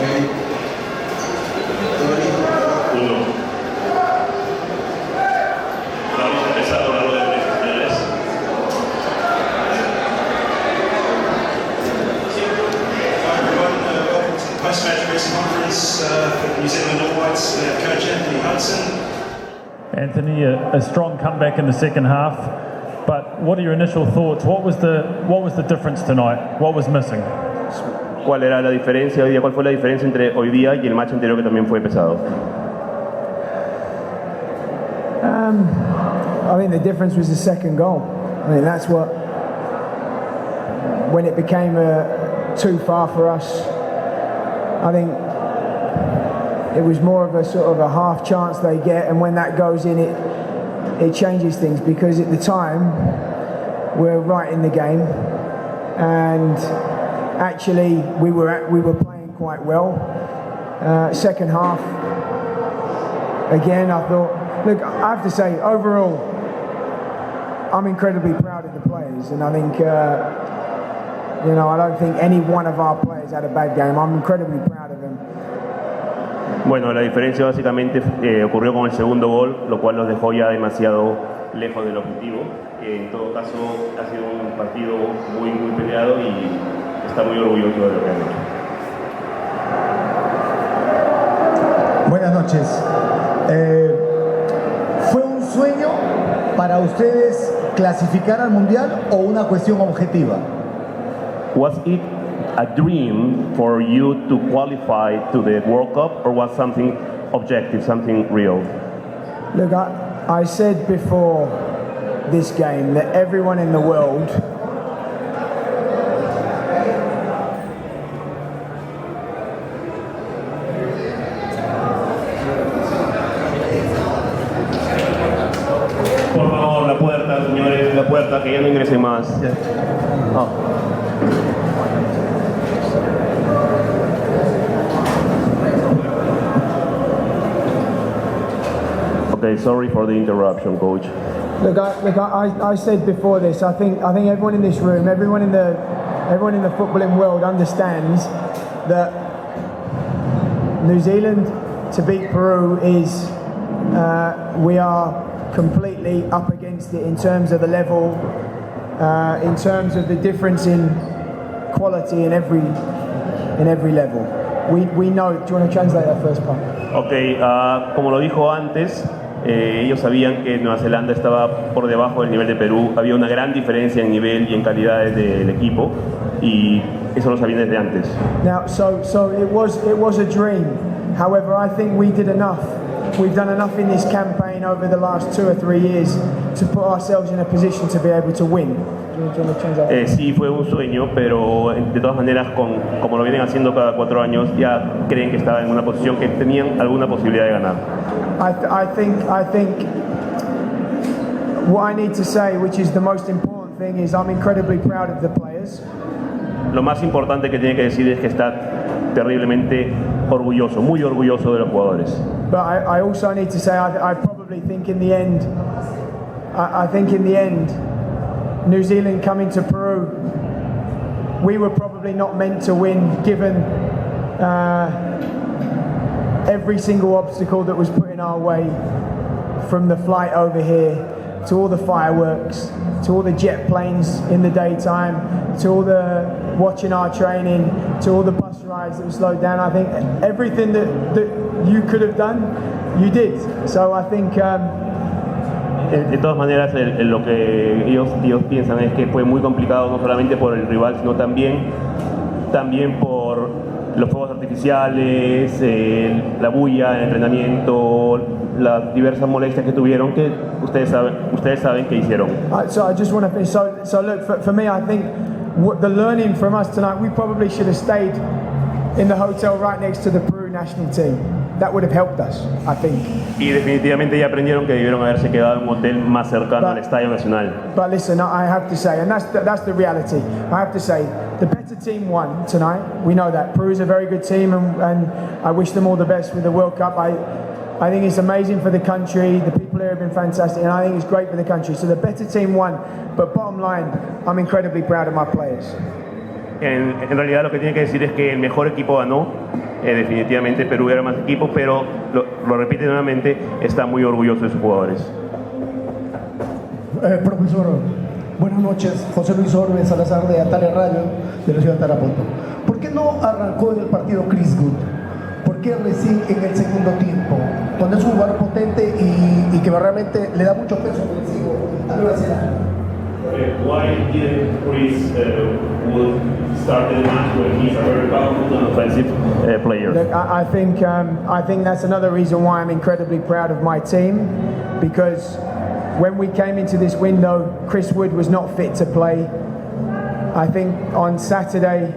Vamos a empezar con algo de tres. Welcome to the post-match press conference for the New Zealand All Whites coach Anthony Hudson. Anthony, a strong comeback in the second half, but what are your initial thoughts? What was the difference tonight? What was missing? ¿Cuál era la diferencia hoy día? ¿Cuál fue la diferencia entre hoy día y el match anterior que también fue pesado? I think the difference was the second goal. I mean, that's what, when it became too far for us, I think it was more of a sort of a half chance they get, and when that goes in, it changes things, because at the time we're right in the game, and actually we were playing quite well. Second half, again, I thought, look, I have to say, overall, I'm incredibly proud of the players, and I think, I don't think any one of our players had a bad game. I'm incredibly proud of them. Bueno, la diferencia básicamente ocurrió con el segundo gol, lo cual nos dejó ya demasiado lejos del objetivo. En todo caso, ha sido un partido muy peleado y está muy orgulloso de lo que han hecho. Buenas noches. ¿Fue un sueño para ustedes clasificar al Mundial o una cuestión objetiva? Was it a dream for you to qualify to the World Cup, or was something objective, something real? Look, I said before this game that everyone in the world Por favor, la puerta, señores, la puerta, que ya no ingrese más. Oh. Okay, sorry for the interruption, coach. Look, I said before this. I think everyone in this room, everyone in the footballing world understands that New Zealand to beat Peru is we are completely up against it in terms of the level, in terms of the difference in quality in every level. We know. Do you want to translate that first part? Okay, como lo dijo antes. Ellos sabían que Nueva Zelanda estaba por debajo del nivel de Perú. Había una gran diferencia en nivel y en calidades del equipo, y eso lo sabían desde antes. Now, so it was a dream. However, I think we did enough. We've done enough in this campaign over the last 2 or 3 years to put ourselves in a position to be able to win. Sí, fue un sueño, pero de todas maneras, como lo vienen haciendo cada 4 años, ya creen que estaban en una posición que tenían alguna posibilidad de ganar. I think what I need to say, which is the most important thing, is I'm incredibly proud of the players. Lo más importante que tiene que decir es que está terriblemente orgulloso, muy orgulloso de los jugadores. But I also need to say I probably think in the end, I think in the end, New Zealand coming to Peru, we were probably not meant to win, given every single obstacle that was put in our way, from the flight over here, to all the fireworks, to all the jet planes in the daytime, to all the watching our training, to all the bus rides that were slowed down. I think everything that you could have done, you did. So I think de todas maneras, lo que ellos piensan es que fue muy complicado, no solamente por el rival, sino también por los fuegos artificiales, la bulla, el entrenamiento, las diversas molestias que tuvieron, que ustedes saben que hicieron. So I just want to finish. So look, for me, I think the learning from us tonight, we probably should have stayed in the hotel right next to the Peru national team. That would have helped us, I think. Y definitivamente ya aprendieron que debieron haberse quedado en un hotel más cercano al Estadio Nacional. But listen, I have to say, and that's the reality. I have to say, the better team won tonight. We know that Peru's a very good team, and I wish them all the best with the World Cup. I think it's amazing for the country. The people here have been fantastic, and I think it's great for the country. So the better team won. But bottom line, I'm incredibly proud of my players. En realidad lo que tiene que decir es que el mejor equipo ganó. Definitivamente Perú era más equipo, pero lo repite nuevamente, está muy orgulloso de sus jugadores. Profesor, buenas noches. José Luis Orbe Salazar de Atale Radio, de la ciudad de Tarapoto. ¿Por qué no arrancó el partido Chris Wood? ¿Por qué recién en el segundo tiempo? Cuando es un jugador potente y que realmente le da mucho peso ofensivo a Nueva Zelanda. Why didn't Chris Wood start the match when he's a very powerful and offensive player? Look, I think that's another reason why I'm incredibly proud of my team, because when we came into this window, Chris Wood was not fit to play. I think on Saturday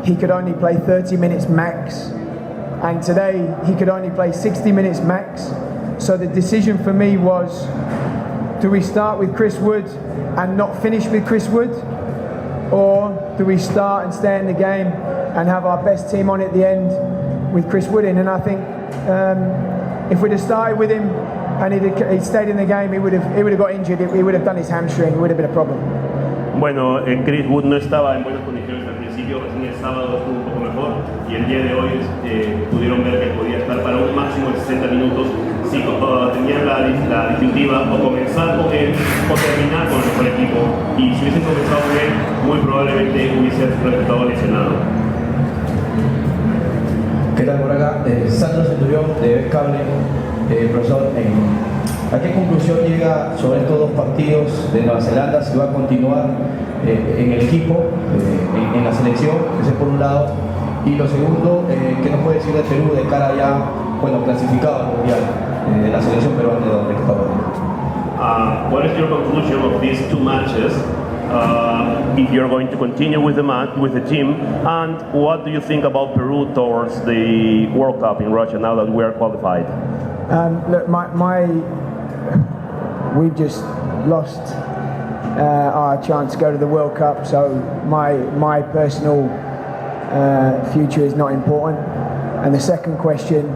he could only play 30 minutes max, and today he could only play 60 minutes max. So the decision for me was, do we start with Chris Wood and not finish with Chris Wood, or do we start and stay in the game and have our best team on at the end with Chris Wood in? And I think if we'd have started with him and he'd stayed in the game, he would have got injured. He would have done his hamstring. It would have been a problem. Bueno, Chris Wood no estaba en buenas condiciones al principio, recién el sábado estuvo un poco mejor y el día de hoy pudieron ver que podía estar para un máximo de 60 minutos si tenían la disyuntiva o comenzar con él o terminar con el mejor equipo, y si hubiesen comenzado con él muy probablemente hubiese resultado lesionado. ¿Qué tal por acá? Sandro Centurión de Cable. Profesor, ¿a qué conclusión llega sobre estos dos partidos de Nueva Zelanda? Si va a continuar en el equipo, en la selección, ese por un lado, y lo segundo, ¿qué nos puede decir de Perú de cara ya, bueno, clasificado al Mundial, de la selección peruana de donde está ahora? What is your conclusion of these two matches? If you're going to continue with the team, and what do you think about Peru towards the World Cup in Russia now that we are qualified? Look, we've just lost our chance to go to the World Cup, so my personal future is not important. And the second question,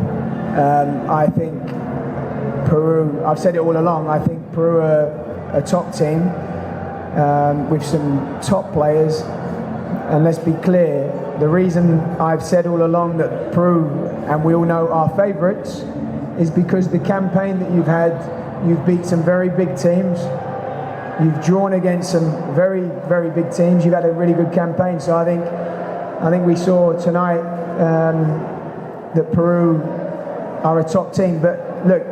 I think Peru, I've said it all along, I think Peru are a top team with some top players, and let's be clear, the reason I've said all along that Peru, and we all know, are favourites is because the campaign that you've had, you've beat some very big teams, you've drawn against some very, very big teams, you've had a really good campaign. So I think we saw tonight that Peru are a top team. But look,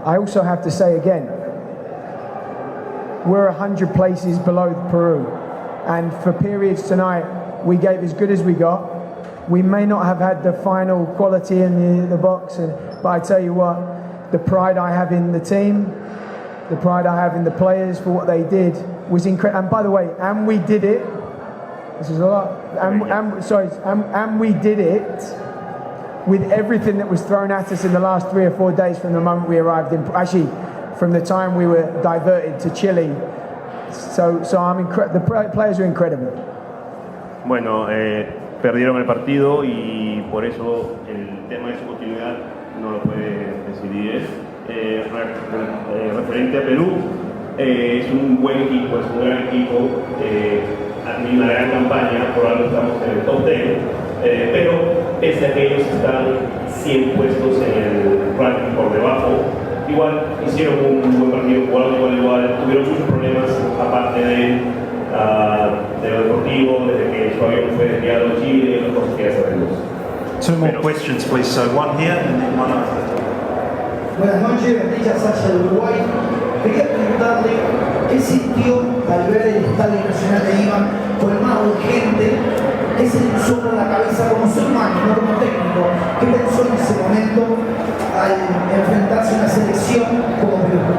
I also have to say again, we're 100 places below Peru, and for periods tonight we gave as good as we got. We may not have had the final quality in the box, but I tell you what, the pride I have in the team, the pride I have in the players for what they did was incredible. And by the way, and we did it. This is a lot. And we did it with everything that was thrown at us in the last 3 or 4 days from the moment we arrived in. Actually, from the time we were diverted to Chile. So the players are incredible. Bueno, perdieron el partido y por eso el tema de su continuidad no lo puede decidir él. Referente a Perú, es un buen equipo, es un gran equipo, ha tenido una gran campaña, por algo estamos en el top 10, pero pese a que ellos están 100 puestos en el ranking por debajo, igual hicieron un buen partido, jugaron igual, tuvieron muchos problemas aparte de lo deportivo, desde que su avión fue desviado a Chile, las cosas que ya sabemos. Two more questions, please. So one here and then one after. Buenas noches, Richard Sacha de Uruguay. Quería preguntarle qué sintió al ver el Estadio Nacional de Lima colmado de gente, qué se le puso por la cabeza como ser humano, no como técnico, qué pensó en ese momento al enfrentarse a una selección como Perú.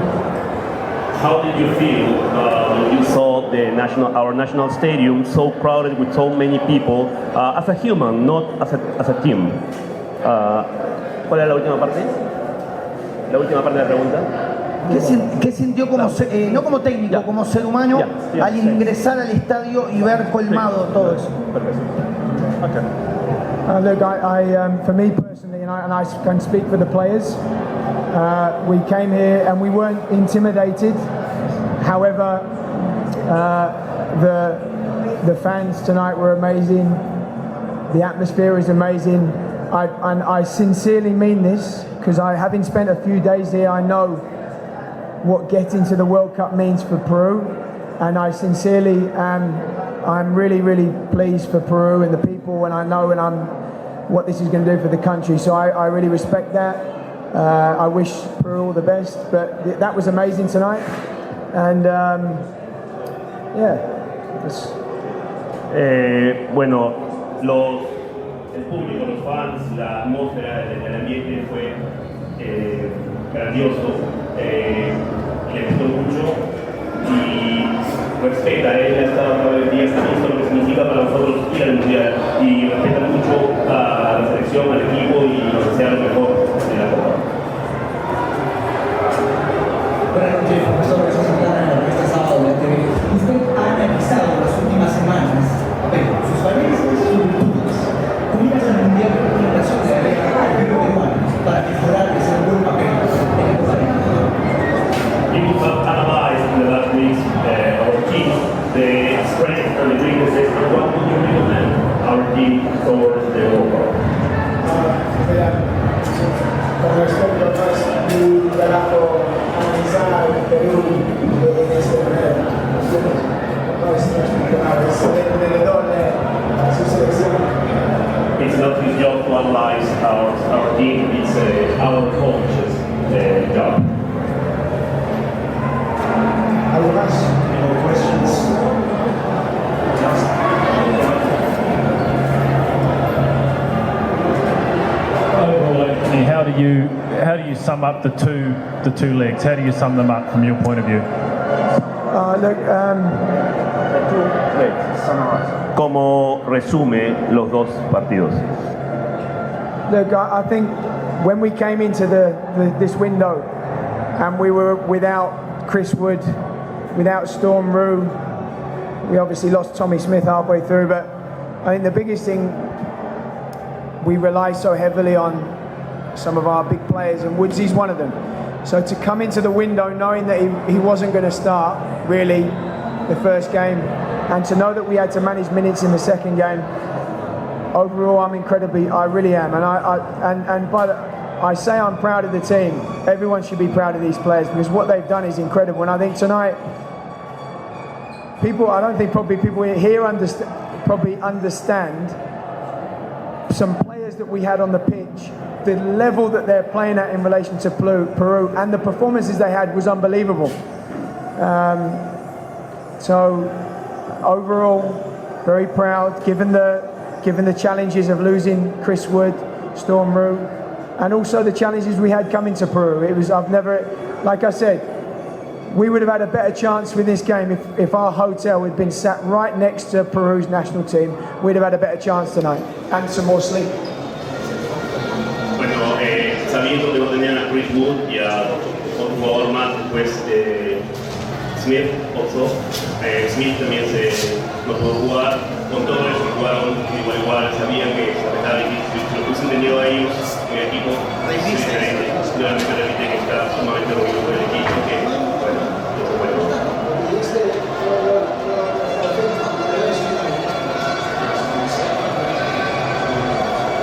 How did you feel when you saw our national stadium so crowded with so many people as a human, not as a team? ¿Cuál era la última parte? La última parte de la pregunta. ¿Qué sintió como no como técnico, como ser humano al ingresar al estadio y ver colmado todo eso? Okay. Look, for me personally, and I can speak for the players, we came here and we weren't intimidated. However, The fans tonight were amazing. The atmosphere is amazing. I sincerely mean this, because having spent a few days here, I know what getting to the World Cup means for Peru, and I sincerely I'm really, really pleased for Peru and the people, and I know what this is going to do for the country. So I really respect that. I wish Peru all the best, but that was amazing tonight, and Bueno, el público, los fans, la atmósfera, el ambiente fue grandioso, le gustó mucho y respeta, él ha estado todo el día, sabiendo lo que significa para nosotros ir al Mundial y respeta mucho a la selección, al equipo y nos desea lo mejor de la Copa. Buenas noches, profesor Jesús Santana, este sábado de la TV. Usted ha analizado las últimas semanas sus falencias, sus virtudes. Comienzas al Mundial con una relación de alejar al Perú peruano para mejorar y hacer un buen papel en el Copa. We have analyzed in the last weeks our team, the strengths and the weaknesses, and what would you recommend our team towards the World Cup? Con respecto a mi trabajo analizar el Perú de esta manera, no es el entrenador de su selección. It's not his job to analyze our team, it's our coach's job. ¿Algo más? No questions? Overall, Anthony, how do you sum up the two legs? How do you sum them up from your point of view? ¿Cómo resume los dos partidos? Look, I think when we came into this window and we were without Chris Wood, without Storm Roux, we obviously lost Tommy Smith halfway through, but I think the biggest thing, we rely so heavily on some of our big players, and Woodsy's one of them. So to come into the window knowing that he wasn't going to start really the first game, and to know that we had to manage minutes in the second game, overall I really am, and I say I'm proud of the team. Everyone should be proud of these players, because what they've done is incredible. And I think tonight, I don't think probably people here understand some players that we had on the pitch, the level that they're playing at in relation to Peru, and the performances they had was unbelievable. So overall, very proud, given the challenges of losing Chris Wood, Storm Roux, and also the challenges we had coming to Peru. Like I said, we would have had a better chance with this game if our hotel had been sat right next to Peru's national team. We'd have had a better chance tonight, and some more sleep. Bueno, sabiendo que no tenían a Chris Wood y a otro jugador más después Smith, Smith también no pudo jugar, con todo eso jugaron igual, sabían que estaba difícil, si lo hubiesen tenido a ellos en el equipo, realmente permite que está sumamente orgulloso del equipo, que bueno, no se puede.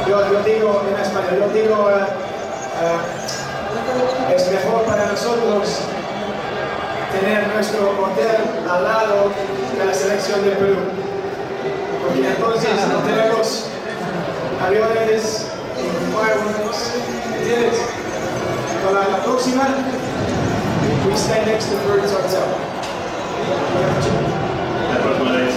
Yo digo en español, es mejor para nosotros tener nuestro hotel al lado de la selección de Perú, porque entonces no tenemos aviones y fireworks, ¿entiendes? Para la próxima, we stay next to Peru's hotel. La próxima vez